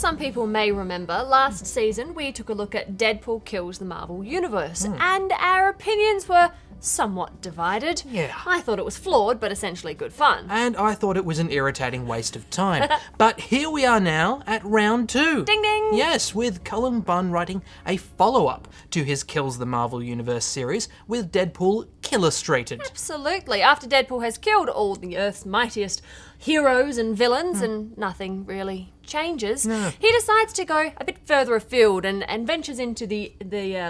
some people may remember, last season we took a look at Deadpool Kills the Marvel Universe, and our opinions were somewhat divided. Yeah. I thought it was flawed, but essentially good fun. And I thought it was an irritating waste of time. But here we are now at round 2. Ding ding! Yes, with Cullen Bunn writing a follow-up to his Kills the Marvel Universe series with Deadpool Killustrated. Absolutely. After Deadpool has killed all the Earth's mightiest heroes and villains and nothing really changes, he decides to go a bit further afield and ventures into the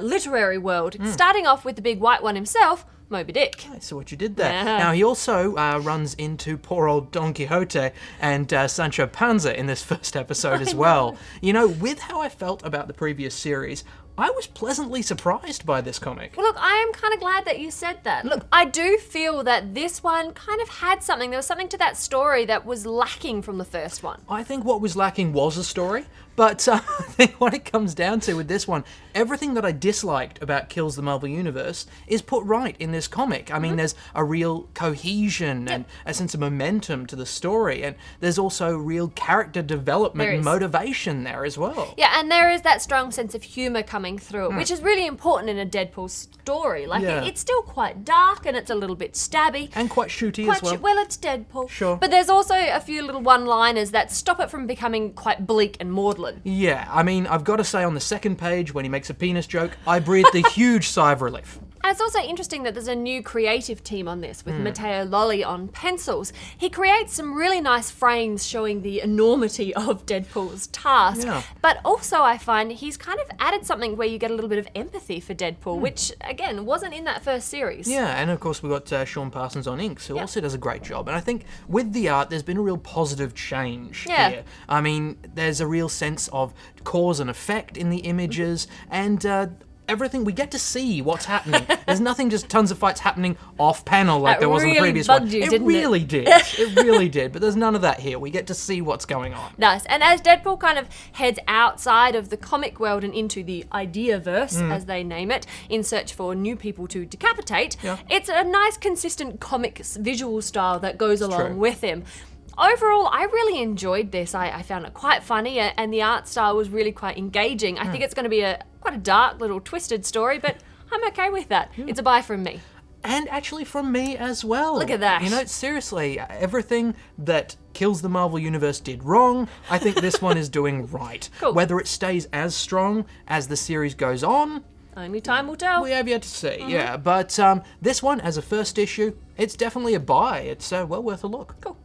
literary world, starting off with the big white one himself, Moby Dick. I see what you did there. Yeah. Now, he also runs into poor old Don Quixote and Sancho Panza in this first episode as well. You know, with how I felt about the previous series, I was pleasantly surprised by this comic. Well, look, I am kind of glad that you said that. Look, I do feel that this one kind of had something. There was something to that story that was lacking from the first one. I think what was lacking was a story, but I think what it comes down to with this one, everything that I disliked about Kills the Marvel Universe is put right in this comic. I mean, there's a real cohesion and a sense of momentum to the story, and there's also real character development and motivation there as well. Yeah, and there is that strong sense of humour coming through it, which is really important in a Deadpool story. Like, it's still quite dark and it's a little bit stabby. And quite shooty as well. Well, it's Deadpool. Sure. But there's also a few little one-liners that stop it from becoming quite bleak and maudlin. Yeah, I mean, I've got to say on the second page, when he makes a penis joke, I breathed a huge sigh of relief. And it's also interesting that there's a new creative team on this with Matteo Lolli on pencils. He creates some really nice frames showing the enormity of Deadpool's task. Yeah. But also I find he's kind of added something where you get a little bit of empathy for Deadpool, which, again, wasn't in that first series. Yeah, and of course we've got Sean Parsons on inks, who also does a great job. And I think with the art, there's been a real positive change here. I mean, there's a real sense of cause and effect in the images, and everything, we get to see what's happening. There's nothing just tons of fights happening off panel like there was in the previous one. It really did. It really did. But there's none of that here. We get to see what's going on. Nice. And as Deadpool kind of heads outside of the comic world and into the Ideaverse, as they name it, in search for new people to decapitate, it's a nice, consistent comic visual style that goes along with him. Overall, I really enjoyed this. I found it quite funny, and the art style was really quite engaging. I think it's going to be quite a dark, little twisted story, but I'm okay with that. It's a buy from me. And actually from me as well. Look at that. You know, seriously, everything that Kills the Marvel Universe did wrong, I think this one is doing right. Cool. Whether it stays as strong as the series goes on, only time will tell. we have yet to see, yeah. But this one, as a first issue, it's definitely a buy. It's well worth a look. Cool.